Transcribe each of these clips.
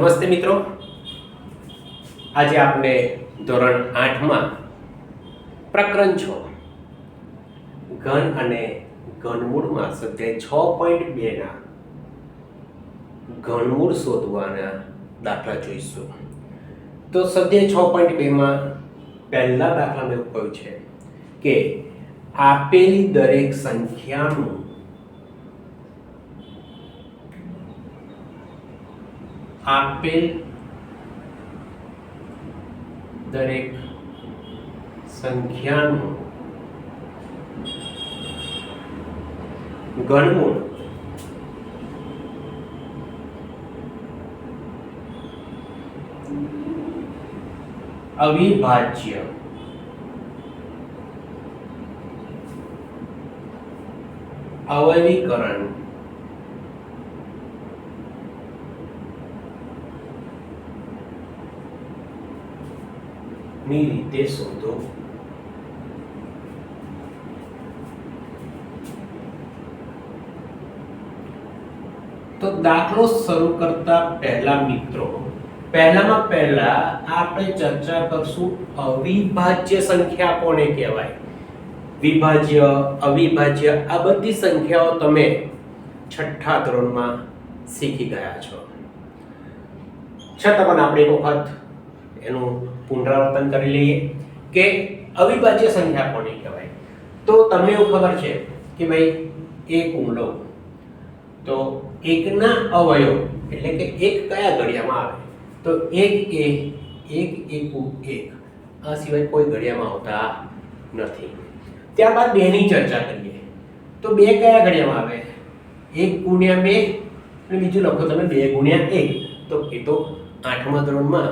નમસ્તે મિત્રો, આજે આપણે ધોરણ 8 માં પ્રકરણ 6 ઘન અને ઘનમૂળમાં સ્વાધ્યાય 6.2 ના ઘનમૂળ શોધવાના દાખલા જોઈશું. તો સ્વાધ્યાય 6.2 માં પહેલા દાખલામાં એવું કહ્યું છે કે આપેલી દરેક સંખ્યાનું આપેલ દરેક સંખ્યાનું ઘનમૂળ અવિભાજ્ય અવયવીકરણ ની રીતે શોધો. તો દાખલો શરૂ કરતા પહેલા મિત્રો પહેલા આપણે ચર્ચા કરશું અવિભાજ્ય સંખ્યા કોને કહેવાય. વિભાજ્ય, અવિભાજ્ય આ બધી સંખ્યાઓ તમે છઠ્ઠા ધોરણમાં શીખી ગયા છો. છતાં પણ આપણે એક વખત એનું પુનરાવર્તન કરી લઈએ કે અવિભાજ્ય સંખ્યા કોને કહેવાય. તો તમને એવું ખબર છે કે ભાઈ એક હું લઉં તો એકના અવયવ એટલે કે એક કયા ઘડિયામાં આવે તો એક એ એક એકુ એક આ સિવાય કોઈ ઘડિયામાં આવતા નથી. ત્યારબાદ બે ની ચર્ચા કરીએ તો બે કયા ઘડિયામાં આવે એક ગુણ્યા બે અને બીજું લખો તમે બે ગુણ્યા એક. તો એ તો 8મા ધોરણમાં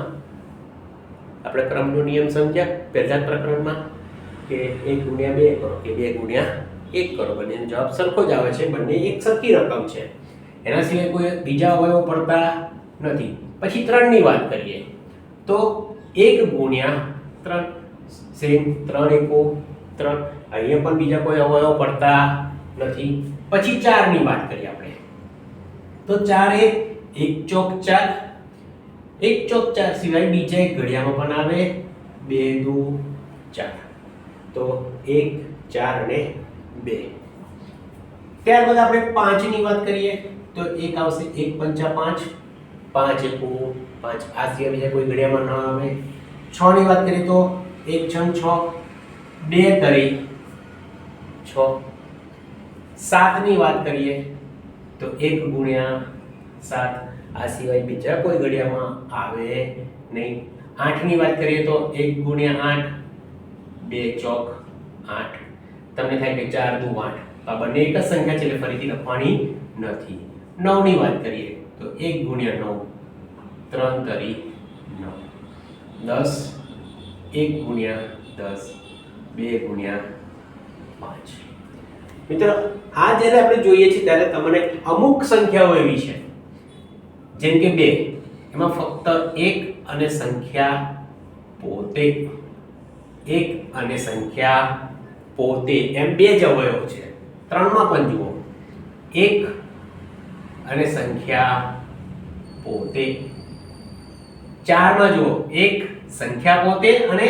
આપણે ક્રમનો નિયમ સમજ્યા પહેલા જ પ્રકરણમાં કે 1 ગુણ્યા 2 કરો કે 2 ગુણ્યા 1 કરો, બંનેનો જવાબ સરખો જ આવે છે, બંને એક સરખી રકમ છે, એના સિવાય કોઈ બીજા અવયવ પડતા નથી. પછી 3 ની વાત કરીએ તો 1 ગુણ્યા 3 સેમ 3 એકો 3, અહીંયા પણ બીજા કોઈ અવયવ પડતા નથી. પછી 4 ની વાત કરીએ આપણે તો 4 એ 1 ચોક 4, 1 ચોક 4 સિવાય બીજા એક ઘડિયામાં પણ આવે 2 દુ 4, તો 1 4 અને 2. ત્યારબાદ આપણે 5 ની વાત કરીએ તો એક આવશે 1 પંચા 5, 5 એકુ 5 આ સિવાય બીજા કોઈ ઘડિયામાં ન આવે. 6 ની વાત કરીએ તો 1 6 6, 2 તરી 6. 7 ની વાત કરીએ તો 1 ગુણ્યા 7 આ સિવાય બીજા કોઈ ઘડિયામાં આવે નહીં. 8 ની વાત કરીએ તો 1 ગુણ્યા 8, 2 ચોક 8. તમને થાય કે 4 દુ 8, આ બંને એક જ સંખ્યા છે એટલે ફરીથી લખવાની નથી. 9 ની વાત કરીએ તો 1 ગુણ્યા 9, 3 તરી 9. 10, 1 ગુણ્યા 10, 2 ગુણ્યા 5. મિત્રો આ જ્યારે આપણે જોઈએ છીએ ત્યારે તમને અમુક સંખ્યાઓ એવી છે જેમ કે 2 એમાં ફક્ત 1 અને સંખ્યા પોતે, 1 અને સંખ્યા પોતે એમ બે જ અવયવ છે. 3 માં પણ જુઓ 1 અને સંખ્યા પોતે. 4 માં જુઓ 1 સંખ્યા પોતે અને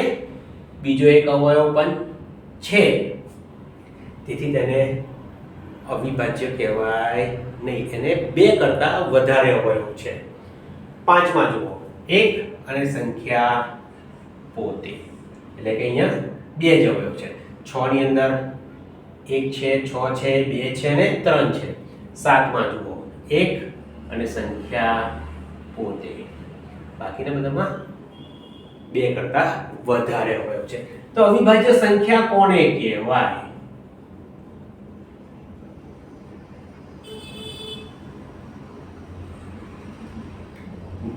બીજો એક અવયવ પણ છે, તેથી તેને અવિભાજ્ય કહેવાય નહીં, એને 2 કરતા વધારે અવયવ છે. 5 માં જુઓ 1 અને સંખ્યા પોતે એટલે કે અહીંયા 2 જ અવયવ છે. 6 ની અંદર 1 છે, 6 છે, 2 છે અને 3 છે. 7 માં જુઓ 1 અને સંખ્યા પોતે, બાકીના બધામાં 2 કરતા વધારે અવયવ છે. તો અવિભાજ્ય સંખ્યા કોને કહેવાય?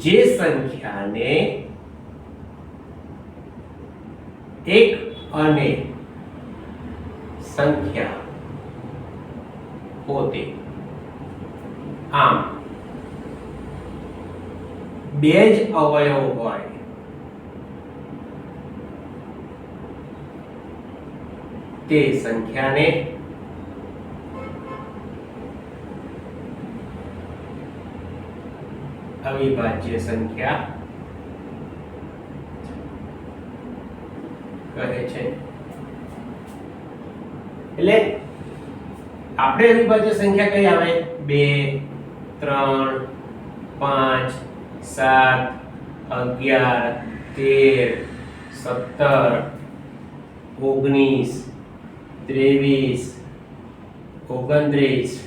જે સંખ્યાને 1 અને સંખ્યા પોતે આમ 2 જ અવયવ હોય તે સંખ્યાને અવિભાજ્ય સંખ્યા કહે છે। એટલે આપણે અવિભાજ્ય સંખ્યા કઈ આવે 2 3 5 7 11 13 17 19 23 29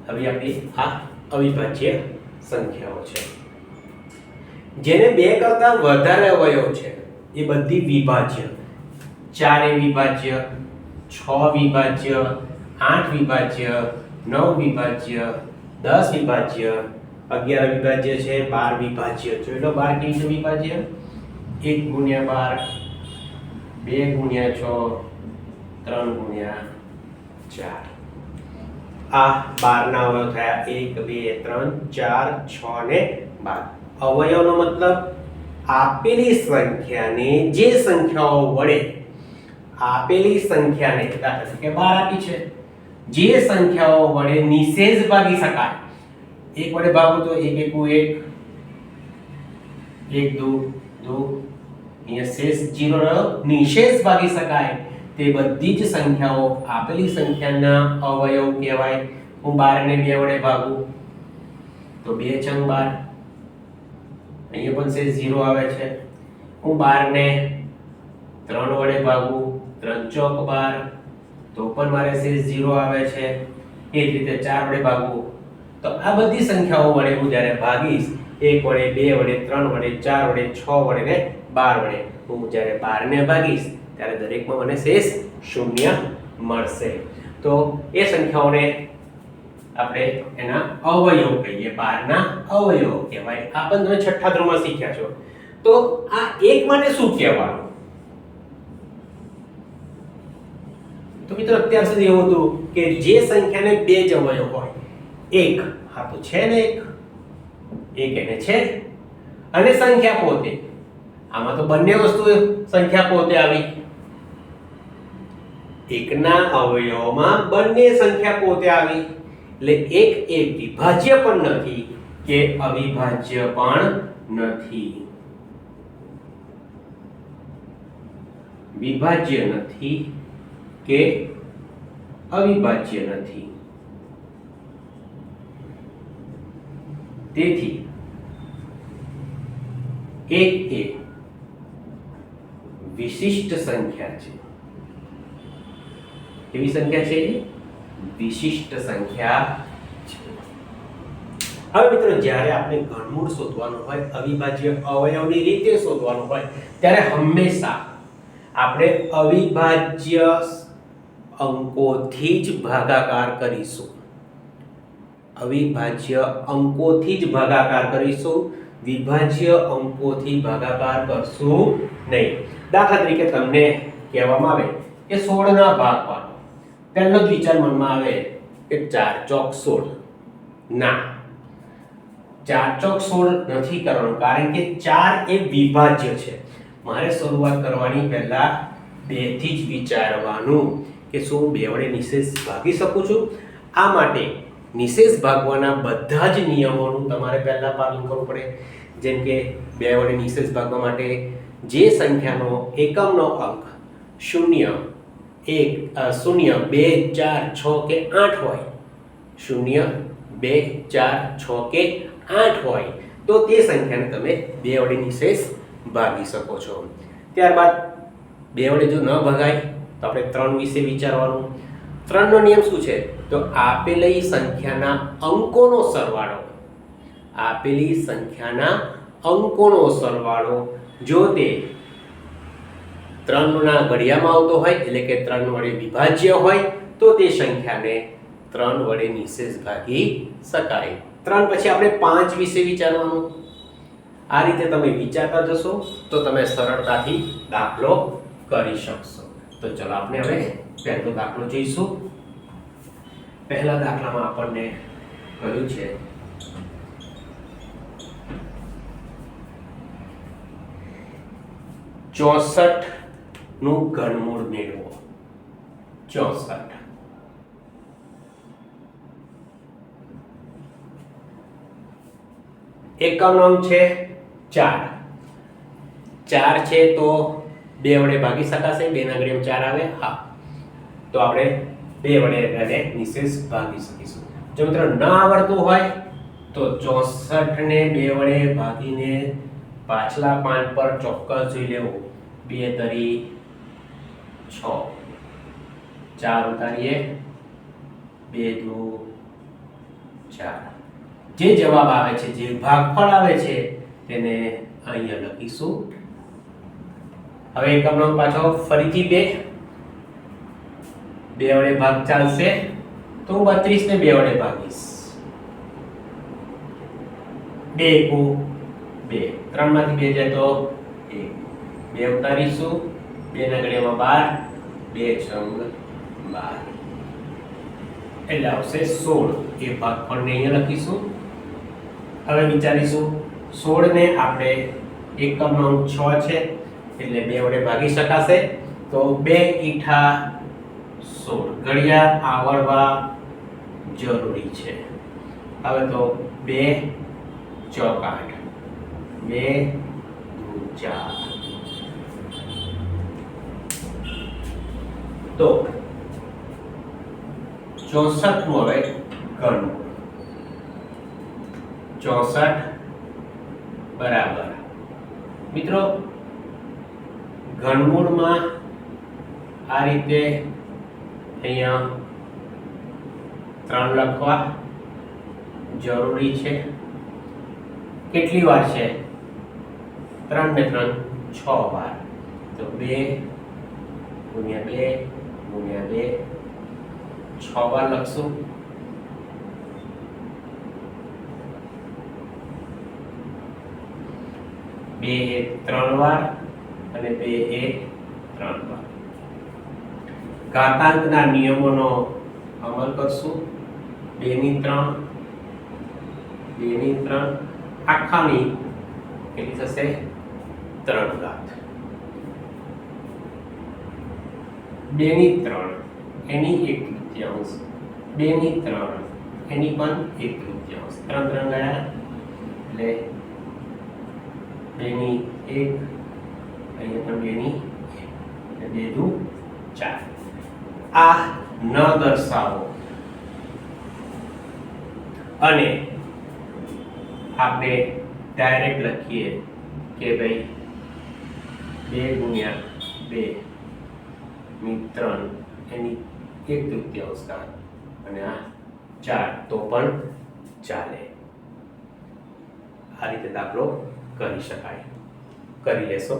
હવે આપણી આ અવિભાજ્ય સંખ્યાઓ છે જેને 2 કરતા વધારે અવયવ છે એ બધી વિભાજ્ય 4 એ વિભાજ્ય 6 વિભાજ્ય 8 વિભાજ્ય 9 વિભાજ્ય 10 વિભાજ્ય 11 વિભાજ્ય છે 12 વિભાજ્ય જોઈ લો 12 કેવી છે વિભાજ્ય 1 ગુણ્યા 12 2 ગુણ્યા 6 3 ગુણ્યા 4 આ 12 ના અવયવ થયા 1 2 3 4 6 ને 12 અવયવનો મતલબ આપેલી સંખ્યાને જે સંખ્યાઓ વડે આપેલી સંખ્યાને દાખલા તરીકે 12 આપી છે જે સંખ્યાઓ વડે નિશેષ ભાગી શકાય એક વડે ભાગો તો 1 1 1 2 2 અહીંયા શેષ 0 રહ્યો નિશેષ ભાગી શકાય તે બધી જ સંખ્યાઓ આપેલી સંખ્યાના અવયવ કહેવાય। હું 12 ને 2 વડે ભાગું તો 2 × 12 અહીંયા પણ શેષ 0 આવે છે। હું 12 ને 3 વડે ભાગું 3 × 12 તો પણ મારે શેષ 0 આવે છે। એ જ રીતે 4 વડે ભાગું તો આ બધી સંખ્યાઓ વડે હું જ્યારે ભાગીશ 1 વડે 2 વડે 3 વડે 4 વડે 6 વડે ને 12 વડે હું જ્યારે 12 ને ભાગીશ ત્યારે દરેકમાં મને શેષ 0 મળશે। તો એ સંખ્યાઓને આપણે એના અવયવ કહીએ 12 ના અવયવ કહેવાય। આ પણ તમે છઠ્ઠા ધોરણમાં શીખ્યા છો। તો આ એક માટે શું કહેવાનું? તો મિત્રો અત્યાર સુધી એવું હતું કે જે સંખ્યાને બે જ અવયવ હોય એક હા તો છે ને એક એને છે અને સંખ્યા પોતે આમાં તો બંને વસ્તુ સંખ્યા પોતે આવી એકના અવયવમાં બંને સંખ્યા પોતે આવી એટલે એક એ વિભાજ્ય પણ નથી કે અવિભાજ્ય પણ નથી વિભાજ્ય નથી કે અવિભાજ્ય નથી તેથી એક એ વિશિષ્ટ સંખ્યા છે કેવી સંખ્યા છે વિશિષ્ટ સંખ્યા છે। હવે મિત્રો જ્યારે આપણે ઘનમૂળ શોધવાનું હોય અવિભાજ્ય અવયવની રીતે શોધવાનું હોય ત્યારે હંમેશા આપણે અવિભાજ્ય અંકોથી જ ભાગાકાર કરીશું અવિભાજ્ય અંકોથી જ ભાગાકાર કરીશું વિભાજ્ય અંકોથી ભાગાકાર કરશું નહીં। દાખલા તરીકે તમને કહેવામાં આવે કે 16 ના ભાગ પાડો પહેલો જ વિચાર મનમાં આવે કે 4 ચોક 16 ના 4 ચોક 16 નથી કરવાનું કારણ કે 4 એ વિભાજ્ય છે। મારે શરૂઆત કરવાની પહેલા 2 થી જ વિચારવાનું કે શું 2 વડે નિશેષ ભાગી શકું છું। આ માટે નિશેષ ભાગવાના બધા જ નિયમોનું તમારે પહેલા પાલન કરવું પડે જેમ કે 2 વડે નિશેષ ભાગવા માટે જે સંખ્યાનો એકમનો અંક 0 1 0 2 4 6 કે 8 હોય 0 2 4 6 કે 8 હોય તો તે સંખ્યાને તમે 2 વડે નિશેષ ભાગી શકો છો। ત્યારબાદ 2 વડે જો ન ભગાય તો આપણે 3 વિશે વિચારવાનું। 3 નો નિયમ શું છે તો આપેલી સંખ્યાના અંકોનો સરવાળો આપેલી સંખ્યાના અંકોનો સરવાળો જો તે 3 ના ઘડિયામાં આવતો હોય એટલે કે 3 વડે વિભાજ્ય હોય તો તે સંખ્યાને 3 વડે નિશેષ ભાગી શકાય। 3 પછી આપણે 5 વિશે વિચારવાનું। આ રીતે તમે વિચારતા જશો તો તમે સરળતાથી દાખલો કરી શકશો। તો ચલો આપણે હવે પહેલો દાખલો જોઈશું। પહેલા દાખલામાં આપણને કહ્યું છે 64 નું ઘનમૂળ મેળવો। 64 . એકમ અંક છે 4. 4 છે તો 2 વડે ભાગી શકાશે? 2 ના ઘડિયામાં 4 આવે? હા. તો આપણે 2 વડે એને નિશેષ ભાગી શકીશું. જો મિત્રો ન આવડતું હોય તો 64 ને 2 વડે ભાગીને પાછલા પાન પર ચોક્કસ જોઈ લેવું. 2 તરી 6, 4 ઉતારીએ, 2 દુ 4. જે જવાબ આવે છે, જે ભાગફળ આવે છે તેને અહીંયા લખીશું. હવે એકમ અંક પાછો ફરીથી 2 વડે ભાગ ચાલશે તો હું 32 ને 2 વડે ભાગીશ. 2 એકુ 2, 3 માંથી 2 જાય તો 1, 2 ઉતારીશું, 2 ના ઘડિયામાં 12, 2 છંગ 12 એટલે આવશે 16. એ ભાગફળને અહીંયા લખીશું. હવે વિચારીશું 16 ને આપણે એકમ અંક 6 છે એટલે 2 વડે ભાગી શકાશે તો 2 ઈઠા 16 ઘડિયાળ આવડવા જરૂરી છે. હવે તો 2 ચોક 8, 2 દુ 4. તો 64 નું હવે ઘનમૂળ. 64 બરાબર મિત્રો ઘનમૂળમાં આ રીતે અહીંયા 3 લખવા જરૂરી છે. કેટલી વાર છે? 3 ને 3 6 વાર. તો 2 ગુણ્યા 2 ગુણ્યા 2 6 વાર લખશું. 2 એ 3 વાર અને 2 એ 3 વાર. ઘાતાંકના નિયમોનો અમલ કરશું. 2 ની 3, 2 ની 3 આખાની કેટલી થશે? 3 ઘાત. 2 ની 3 એની 1/3, 2 ની 3 એની પણ 1/3. 3 3 ગયા એટલે 2 ની 1, અહીંયા પણ 2 ની 1 એટલે 2 દુ 4. આ ન દર્શાવો અને આપણે ડાયરેક્ટ લખીએ કે ભાઈ 2 ગુણ્યા 2 ની 3 એની 1/3 ઘાત અને આ 4 તો પણ ચાલે. આ રીતે દાખલો કરી શકાય. કરી લેશો.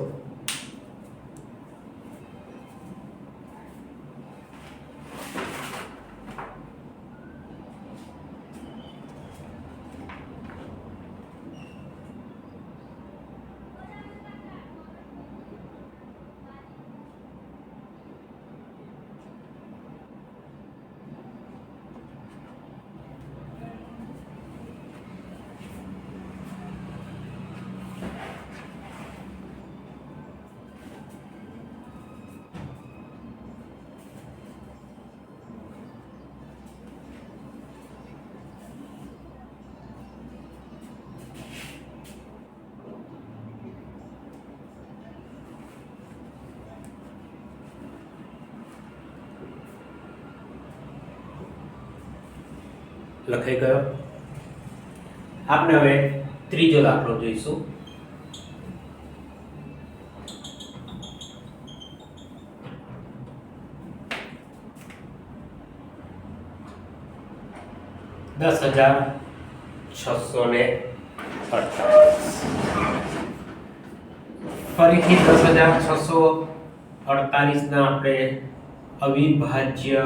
લખાઈ ગયો. આપણે હવે ત્રીજો દાખલો જોઈશું. ફરીથી 10,648 ના આપણે અવિભાજ્ય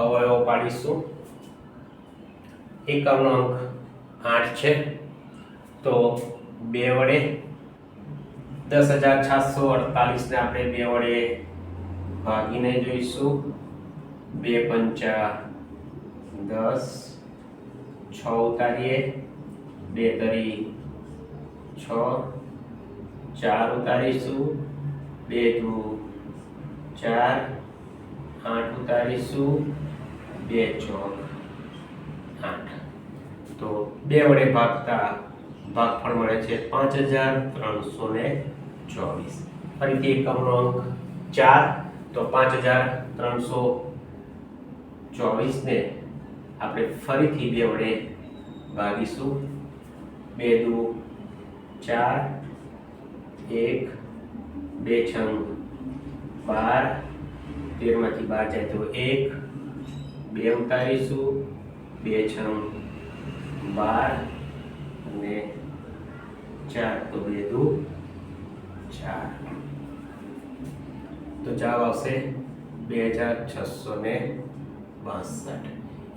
અવયવ પાડીશું. એકમ અંક 8 છે તો 2 વડે 10,648 ને આપણે 2 વડે ભાગીને જોઈશું. 2 પંચા 10, 6 ઉતારીએ, 2 તરી 6, 4 ઉતારીશું, 2 દુ 4, 8 ઉતારીશું, 2 ચોક 8. તો 2 વડે ભાગતા ભાગફળ મળે છે 5324. ફરીથી એકમનો અંક 4, તો 5324 ને આપણે ફરીથી 2 વડે ભાગીશું. 2 દુ 4, 1 2 છંગ 12, 13 માંથી 12 જાય તો 1, 2 ઉતારીશું, 2 છંગ 12 અને 4, તો 2 દુ 4. તો જવાબ આવશે 2662.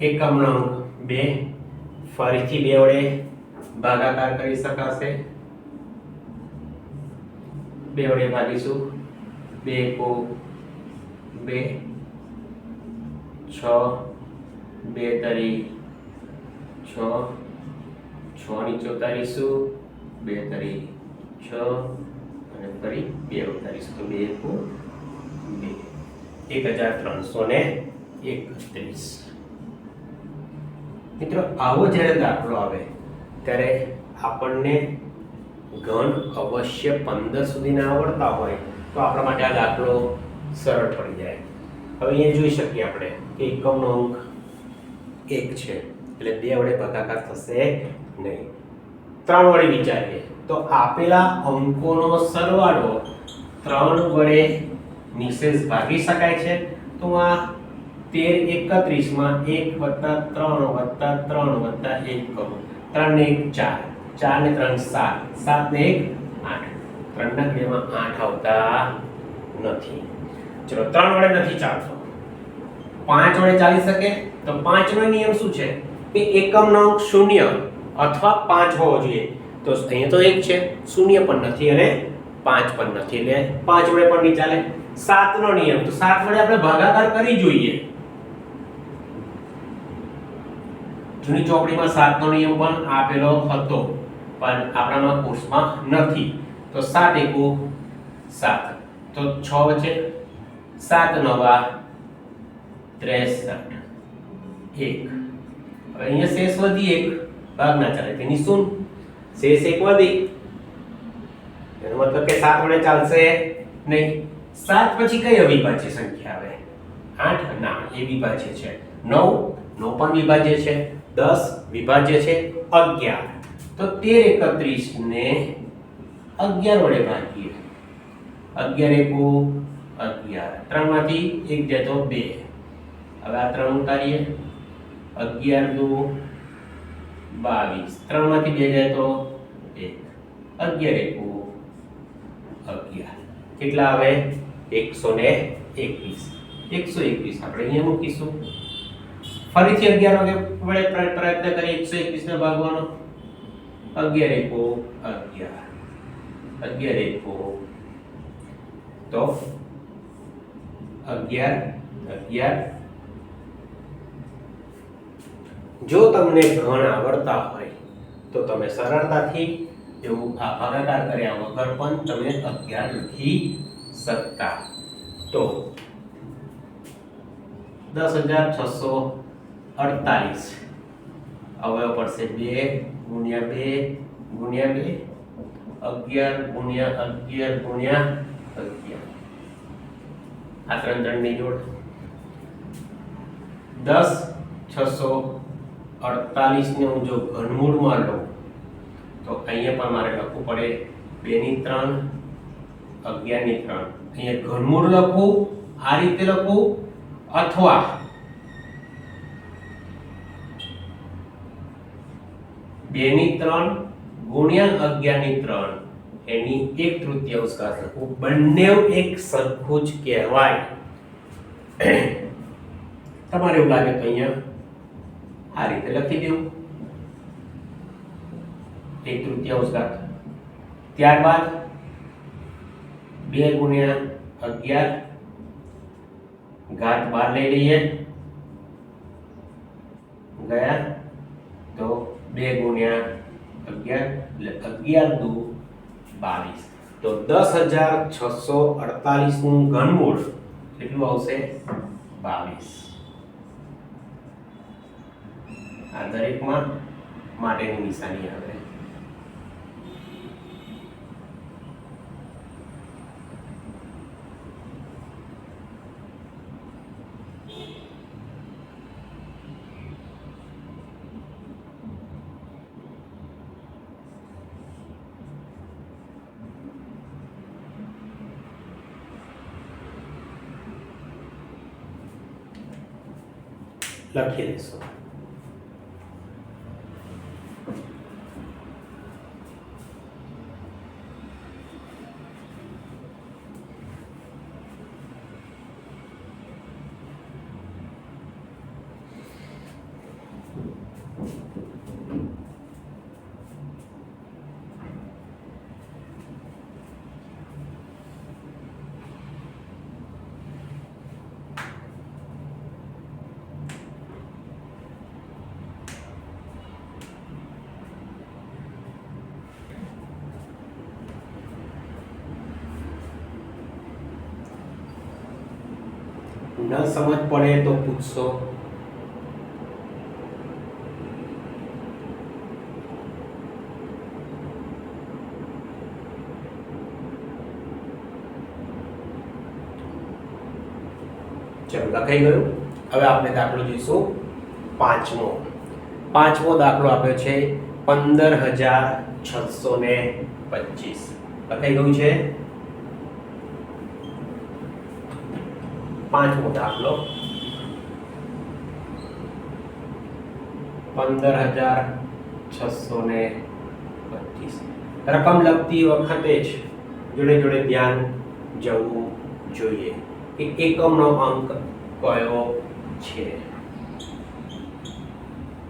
એકમનો અંક 2 ફરીથી 2 વડે ભાગાકાર કરી શકાશે. 2 વડે ભાગીશું. 2 કો 2, 6, 2 તરી 6, 6 નીચે ઉતારીશું, 2 તરી 6 અને ફરી 2 ઉતારીશું, તો 2 કો 2, 1331. મિત્રો, આવો જ્યારે દાખલો આવે ત્યારે આપણને ઘન અવશ્ય 15 સુધીના આવડતા હોય તો આપણા માટે આ દાખલો સરળ પડી જાય. હવે અહીંયા જોઈ શકીએ આપણે કે એકમનો અંક 1 છે એટલે 2 વડે ભાગાકાર થશે નહીં. 3 વડે વિચારીએ તો આપેલા અંકોનો સરવાળો 3 વડે નિશેષ ભાગી શકાય છે. તો આ 1331 માં 1 + 3 + 3 + 1 કરો. 3 ને 1 4, 4 ને 3 7, 7 ને 1 8. 3 ના ઘડિયામાં 8 આવતા નથી. ચલો 3 વડે નથી ચાલતો, 5 વડે ચાલી શકે. તો 5 નો નિયમ શું છે કે એકમનો અંક 0 અથવા 5 હોવો જોઈએ. તો અહીંયા તો 1 છે, 0 પણ નથી અને 5 પણ નથી એટલે 5 વડે પણ નહીં ચાલે. 7 નો નિયમ, તો 7 વડે આપણે ભાગાકાર કરી જોઈએ. જૂની ચોપડીમાં 7 નો નિયમ પણ આપેલો હતો પણ આપણામાં કોર્સમાં નથી. તો 7 × 7, તો 6 વચ્ચે 7 × 9 = 63, 1. હવે અહીંયા શેષ વધી 1, ભાગ ના ચાલે તેની શૂન્ય, શેષ 1 વધી, એનો મતલબ કે 7 વડે ચાલશે નહીં. 7 પછી કઈ અવિભાજ્ય સંખ્યા આવે? 8 ના, એ વિભાજ્ય છે. 9 પણ વિભાજ્ય છે. 10 વિભાજ્ય છે. 11, તો 1331 ને 11 વડે ભાગીએ. 11 × 11, 3 માંથી 1 જાય તો 2. હવે આ 3 ઉતારીએ. 11 દુ 22, 3 માંથી 2 જાય તો 1. 11 × 11 કેટલા આવે? 121. 121 આપણે અહીંયા મૂકીશું. ફરીથી 11 વડે પ્રયત્ન કરીએ 121 ને ભાગવાનો. 11 × 11, 11 × તો 11, 11. જો તમને ઘણ આવડતા હોય તો તમે સરળતાથી એવું આ ભાગાકાર કર્યા વગર પણ તમે 11 લખી શકતા. તો 10648 અવયવ પડશે 2 × 2 × 2, 11 × 11 × 11. આ 3 ની જોડ 10648 ને હું જો ઘનમૂળમાં લઉં તો અહીંયા પણ મારે લખવું પડે 2 ની 3, 11 ની 3. અહીંયા ઘનમૂળ લખવું, આ રીતે લખવું, અથવા 2 ની 3 ગુણ્યા 11 ની 3 એની 1/3 ઘાત લખવું. બંને એક સરખું જ કહેવાય. તમારે એવું લાગે તો અહીંયા આ રીતે લખી દેવું 1/3 ઘાત. ત્યારબાદ 2 ગુણ્યા 11 ઘાત 12 લઈ લઈએ. ગયા તો 2 ગુણ્યા 11 એટલે 11 દુ 22. તો 10648 નું ઘનમૂળ કેટલું આવશે? 22. આ દરેકમાં માટેની નિશાની આવે. લખી લેશો. ન સમજ પડે તો પૂછશો. ચલો લખાઈ ગયું. હવે આપણે દાખલો જોઈશું પાંચમો. પાંચમો દાખલો આપ્યો છે 15,625. લખાઈ ગયું છે. પાંચમો દાખલો 15,625. રકમ લખતી વખતે જ જોડે જોડે ધ્યાન જવું જોઈએ કે એકમનો અંક કયો છે.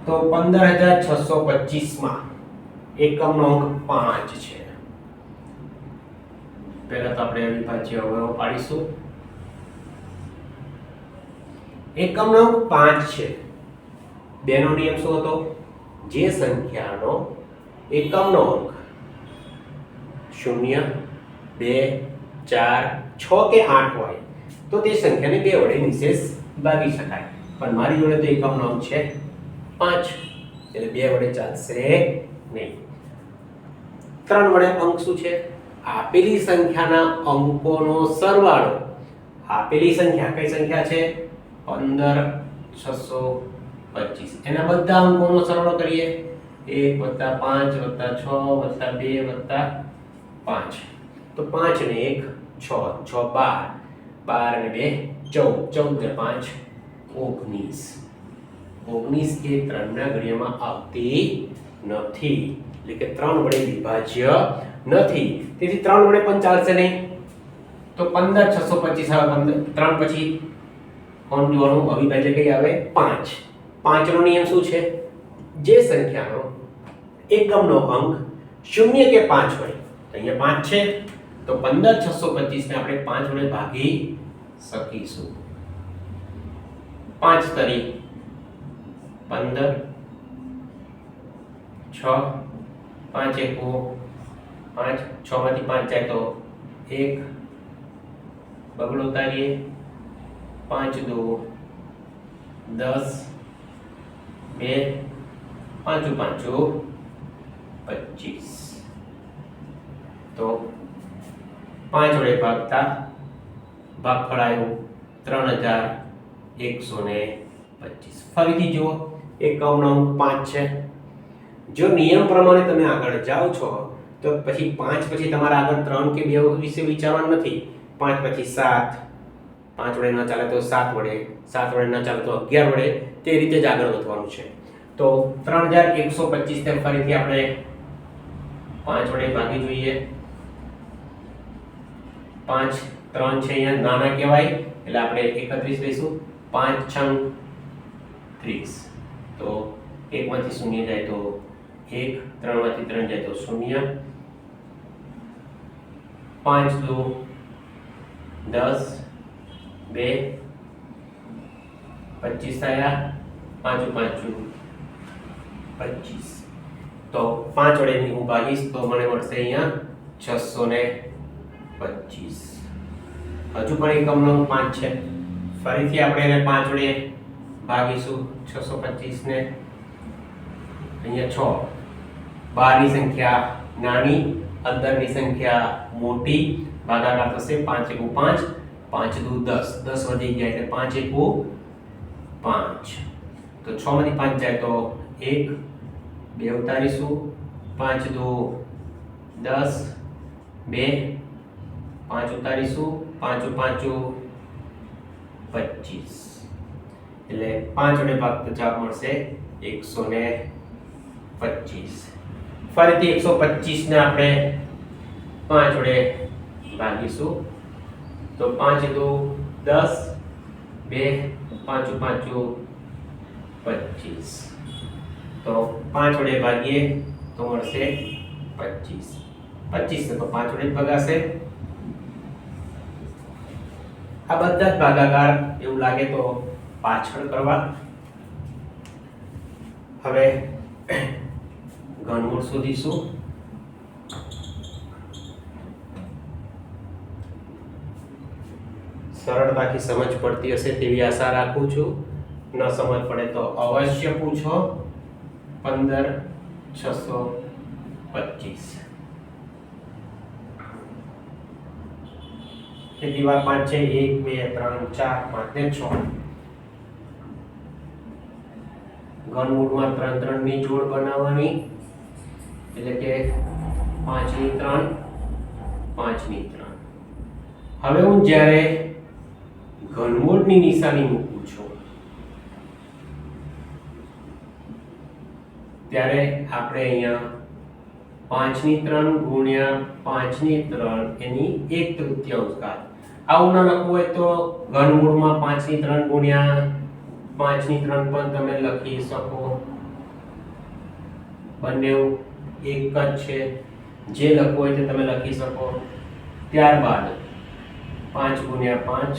તો 15,625 માં એકમનો અંક 5 છે. પહેલા તો આપણે અવિભાજ્ય અવયવ પાડીશું. એકમનો અંક 5 છે. બેનો નિયમ શું હતો? જે સંખ્યાનો એકમનો અંક 0, 2, 4, 6 કે 8 હોય તો તે સંખ્યાને 2 વડે નિશેષ ભાગી શકાય. પણ મારી જોડે તો એકમનો અંક છે 5 એટલે 2 વડે ચાલશે નહીં. 3 વડે અંક શું છે? આપેલી સંખ્યાના અંકોનો સરવાળો. આપેલી સંખ્યા કઈ સંખ્યા છે? 15,625. એના બધા અંકોનો સરવાળો કરીએ. 1 + 5 + 6 + 2 + 5. તો 5 ને 1 6, 6 12, 12 ને 2 14, 14 ને 5 19. 19 એ 3 ના ઘડિયામાં આવતી નથી એટલે કે 3 વડે વિભાજ્ય નથી. તેથી 3 વડે પણ ચાલશે નહીં. તો 15,625 આવે. 3 પછી કોણ જોવાનું? અવિભાજ્ય કઈ આવે? 5. 5 નો નિયમ શું છે? જે સંખ્યાનો એકમનો અંક 0 કે 5 હોય. અહીંયા 5 છે તો 15,625 ને આપણે 5 વડે ભાગી શકીશું. 5 તરી 15, 6, 5 એકુ 5, 6 માંથી 5 જાય તો 1 બગડો ઉતારીએ. 5 × 2 = 10, 2 5 × 5 = 25. તો 5 વડે ભાગતા ભાગફળ આવ્યું 3,125. ફરીથી જુઓ એકમનો અંક 5 છે. જો નિયમ પ્રમાણે તમે આગળ જાઓ છો તો પછી 5 પછી તમારે આગળ 3 કે 2 વિશે વિચારવાનું નથી. 5 પછી 7, 5 વડે ન ચાલે તો 7 વડે, 7 વડે ન ચાલે તો 11 વડે, તે રીતે જ આગળ વધવાનું છે. તો 3,125 ને ફરીથી આપણે 5 વડે ભાગી જોઈએ. 5 3 છે અહીંયા નાના કહેવાય એટલે આપણે 31 લઈશું. 5 × 30. તો 1 માંથી 0 જાય તો 1, 3 માંથી 3 જાય તો 0. 5 × 2 = 10, 2 25 થયા. 5 × 5 = 25. તો 5 વડે હું ભાગીશ તો મને મળશે અહીંયા 625. હજુ પણ એકમનો અંક 5 છે. ફરીથી આપણે એને 5 વડે ભાગીશું. 625 ને અહીંયા 6. બહારની સંખ્યા નાની, અંદરની સંખ્યા મોટી. ભાગાકાર થશે 5 એકુ 5, 5 દુ 10, 10 વધી ગયા એટલે 5 એકુ 5. તો 6 માંથી 5 જાય તો 1, 2 ઉતારીશું. 5 દુ 10, 2, 5 ઉતારીશું. 5 × 5 = 25. એટલે 5 વડે ભાગતા જવાબ મળશે 125. ફરીથી 125 ને આપણે 5 વડે ભાગીશું તો 5 દુ 10, 2 5 5 25. તો 5 વડે ભાગીએ તો મળશે 25. 25 ને તો 5 વડે જ ભગાશે. આ બધા જ ભાગાકાર એવું લાગે તો પાછળ કરવા. હવે ઘનમૂળ શોધીશું. સરળતાથી સમજ પડતી હશે તેવી આશા રાખું છું. ન સમજ પડે તો અવશ્ય પૂછો. 15625 એ દીવાલ 5 છે. 1 2 3 4 5 ને 6. ઘનમૂળમાં 3 3 ની જોડ બનાવવાની એટલે કે 5 ની 3 5 ની 3. હવે હું જ્યારે ઘનમૂળની નિશાની મૂકું છું ત્યારે આપણે અહીંયા 5 ની 3 ગુણ્યા 5 ની 3 એની 1/3 ઘાત. આવું ના લખવું હોય તો ઘનમૂળમાં 5 ની 3 ગુણ્યા 5 ની 3 પણ તમે લખી શકો. બંને એક જ છે. જે લખવું હોય તે તમે લખી શકો. ત્યારબાદ 5 ગુણ્યા 5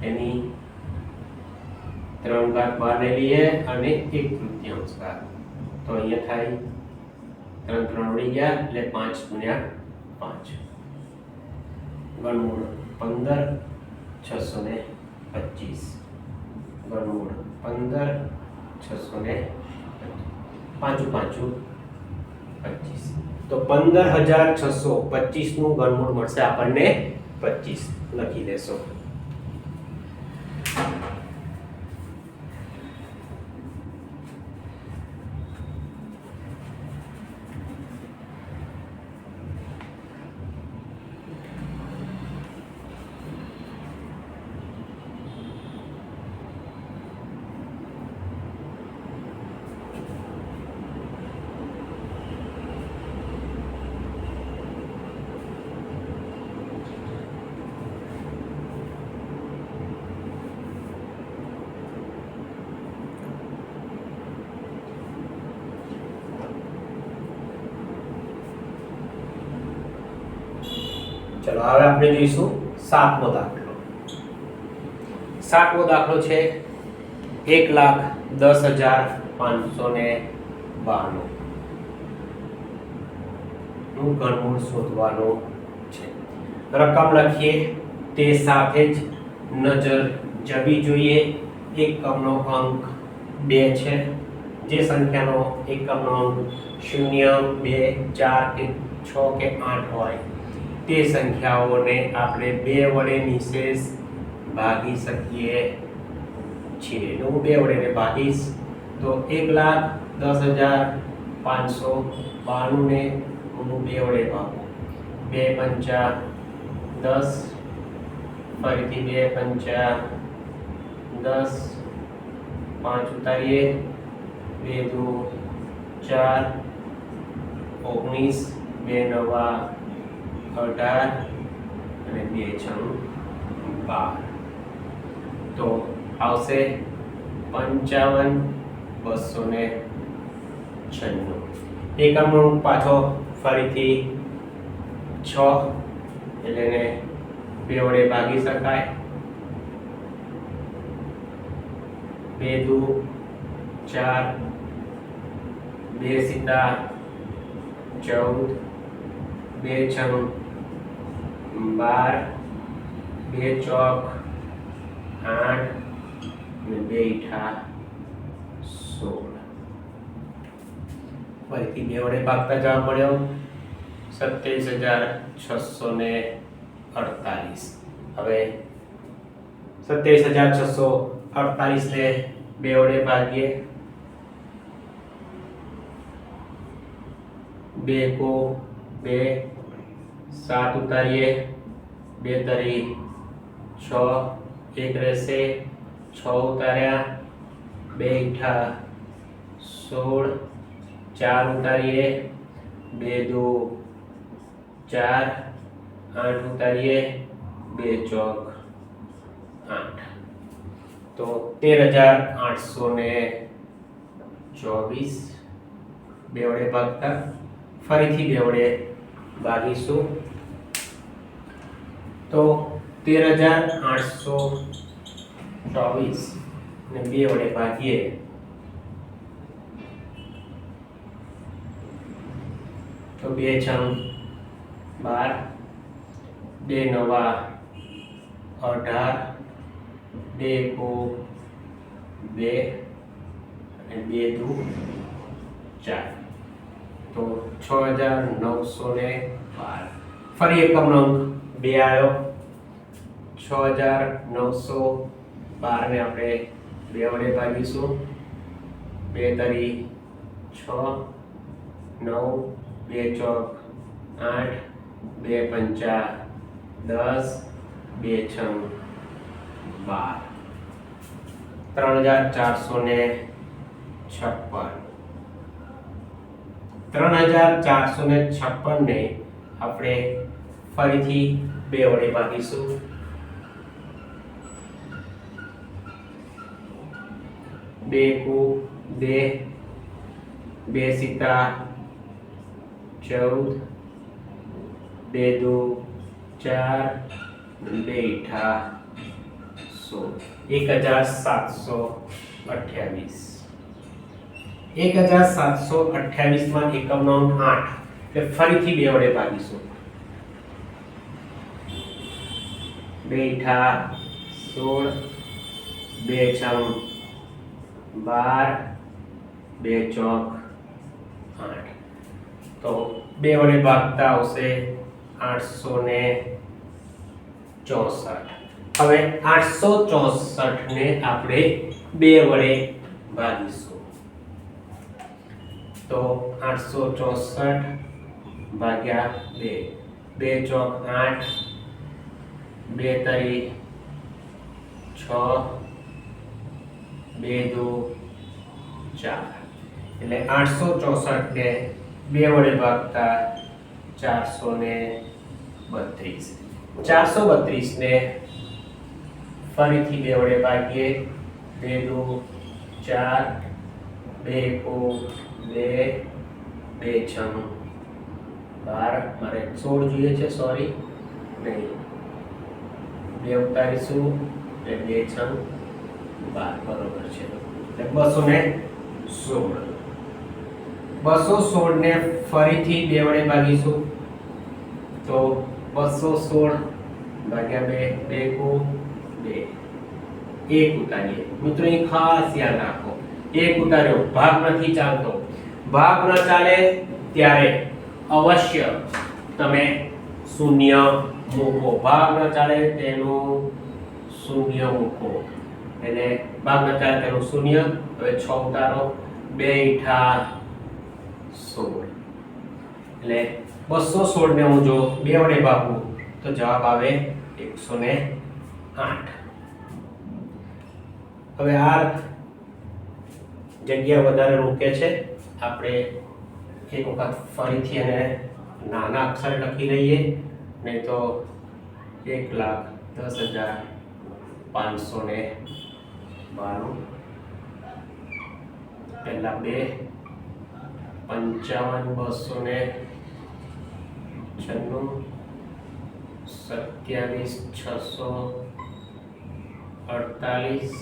એની 3 ઘાત બહાર લઈએ અને 1/3 ઘાત. તો અહીંયા થાય 3 3 ઉડી ગયા એટલે 5 ગુણ્યા 5. ઘનમૂળ 15 625. ઘનમૂળ 15 625 5 5 25. તો 15625 નું ઘનમૂળ મળશે આપણને 25. લખી લેશો. ચલો હવે આપણે જોઈશું સાતમો દાખલો. સાતમો દાખલો છે 1,10,592 નું ઘનમૂળ શોધવાનું છે. રકમ લખીએ તે સાથે જ નજર જવી જોઈએ. એકમનો અંક 2 છે. જે સંખ્યાનો એકમનો અંક 0 2 4 કે 6 કે 8 હોય તે સંખ્યાઓને આપણે 2 વડે નિશેષ ભાગી શકીએ છીએ. હું 2 વડે ભાગીશ તો 1,10,592 ને હું 2 વડે ભાગું. 2 પંચા 10, ફરીથી 2 પંચા 10, 5 ઉતારીએ 2 દુ 4, 19, 2 નવા 18 અને 2 છંગ 12. તો આવશે 55,296. એકમનો પાછો ફરીથી 6 એટલે એને 2 વડે ભાગી શકાય. 2 દુ 4, 2 સીધા 14, 2 છંગ 12, 2 ચોક 8 અને 2 ઈઠા 16. ફરીથી 2 વડે ભાગતા જવાબ મળ્યો 27,648. હવે 27,648 ને 2 વડે ભાગીએ. 2 को 2, 7 ઉતારીએ 2 તરી 6, 1 રહેશે 6 ઉતાર્યા 2 ઈઠા 16, 4 ઉતારીએ, 2 દુ 4, 8 ઉતારીએ, 2 ચોક 8, તો 13,824. 2 વડે ભાગતા ફરીથી 2 વડે ભાગીશું તો 13,824 ને 2 વડે ભાગીએ તો 2 છંગ 12, 2 નવા 18, 2 એકુ 2 અને 2 દુ 4, તો 6,912. ફરી એકમ અંક 2 આવ્યો. 6,912 ને આપણે 2 વડે ભાગીશું. 2 તરી 6, 9, 2 ચોક 8, 2 પંચા 10, 2 છંગ 12. 3,456. 3,456 ને આપણે ફરીથી 2 વડે ભાગીશું. 2 એકુ 2, 2 સિત્તા 14, 2 દુ 4, 2 ઈઠા 16. 1,728. 1,728 માં એકમનો અંક 8 એટલે ફરીથી 2 વડે ભાગીશું. 2 ઈઠા 16, 2 છંગ 12, 2 ચોક 8, તો 2 વડે ભાગતા આવશે 864. હવે 864 ને આપણે 2 વડે ભાગીશું તો 864 ભાગ્યા 2, 2 ચોક 8, 2 તરી 6, 2 દુ 4, એટલે 864 ને 2 વડે ભાગતા 432. 432 ને ફરીથી 2 વડે ભાગીએ. 2 દુ 4, 2 એકુ 2, 2 છંગ 12. મારે 16 જોઈએ છે, સોરી નહીં, 2 ઉતારીશું એટલે 2 છંગ 12 બરોબર છે. એટલે 216. 216 ને ફરીથી 2 વડે ભાગીશું તો 216 ભાગ્યા 2, 2 એકુ 2, 1 ઉતારીએ. મિત્રો અહીં ખાસ યાદ રાખો, 1 ઉતાર્યો, ભાગ નથી ચાલતો. ભાગ ન ચાલે ત્યારે અવશ્ય તમે શૂન્ય મૂકો. ભાગ ન ચાલે તેનું શૂન્ય મૂકો, એટલે ભાગ ન ચાલે તેનું શૂન્ય. હવે 6 ઉતારો, 2 ઈઠા 16, એટલે 216 ને હું જો 2 વડે ભાગું તો જવાબ આવે 108. હવે આ જગ્યા વધારે રોકે છે, આપણે એક વખત ફરીથી એને નાના અક્ષરે લખી લઈએ, નહીં તો 1,10,592. પહેલા 2, 55, 296, 27, 648,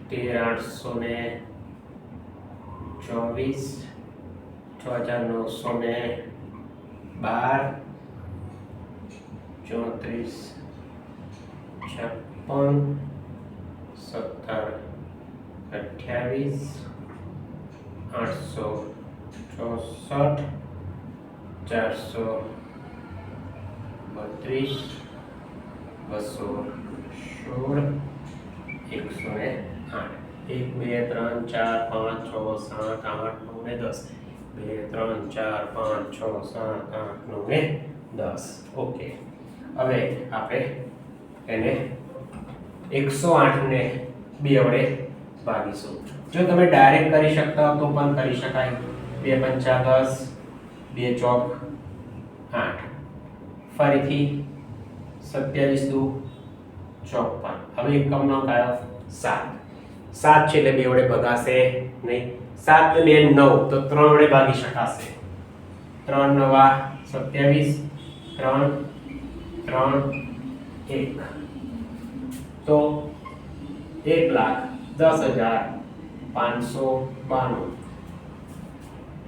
13,824, 6,912, 34, 56, 17, 28, 864, 432, 216, 108. 1, 2, 3, 4, 5, 6, 7, 8, 9 ને 10. 2, 3, 4, 5, 6, 7, 8, 9 ને 10. ઓકે, હવે આપણે એને 108 ને 2 વડે ભાગીશું. જો તમે ડાયરેક્ટ કરી શકતા હો તો પણ કરી શકાય. 2 પંચા 10, 2 ચોક 8, ફરીથી 27 દુ 54. હવે એકમનો કયો 7. 7 છે એટલે 2 વડે ભગાશે નહીં. 7 ને 2 9 તો 3 વડે ભાગી શકાશે. 3 9 27, 3 3 1 તો 1,10,592.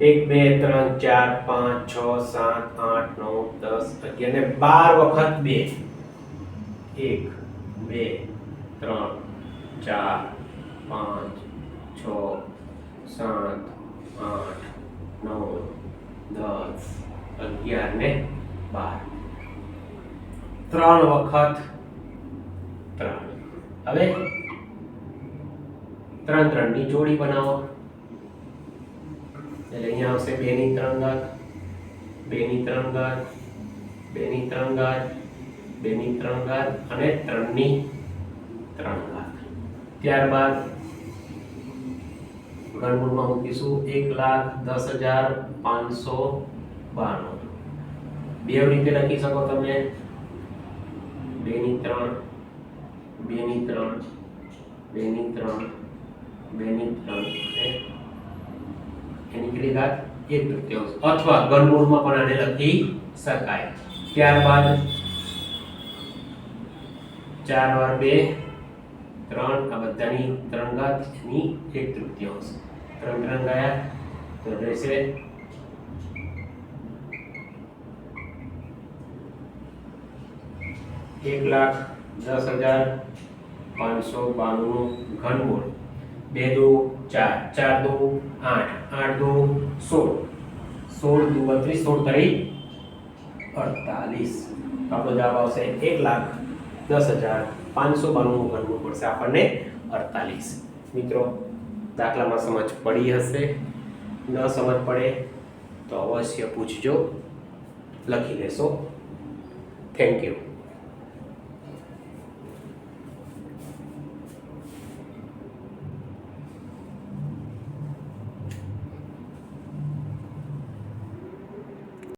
1 2 3 4 5 6 7 8 9 10 11 ને 12 વખત 2. 1 2 3 4 5 6 7 8 9 10 11 ને 12. 3 વખત 3. હવે 3 3 ની જોડી બનાવો એટલે અહીંયા આવશે 2 ની 3 ઘાત, 2 ની 3 ઘાત, 2 ની 3 ઘાત, 2 ની 3 ઘાત અને 3 ની 3 ઘાત. ત્યારબાદ ઘનમૂળમાં મૂકીશું 1,10,592. બે રીતે લખી શકો તમે. 2 ની 3, 2 ની 3, 2 ની 3, 2 ની 3 એની કેટલી ઘાત 1/3 અથવા ઘનમૂળમાં પણ આને લખી શકાય. ત્યારબાદ 4 વાર 2 3 આ બધાની 3 ઘાત એની 1/3. 3 3 ગયા તો રહેશે 1,10,592 નું ઘનમૂળ. 2 દુ 4, 4 દુ 8, 8 દુ 16, 16 દુ 32, 16 તરી 48. આપણો જવાબ આવશે 1,10,592 નું ઘનમૂળ પડશે આપણને 48. મિત્રો દાખલામાં સમજ પડી હશે. ન સમજ પડે તો અવશ્ય પૂછજો, લખી લેશો. Thank you.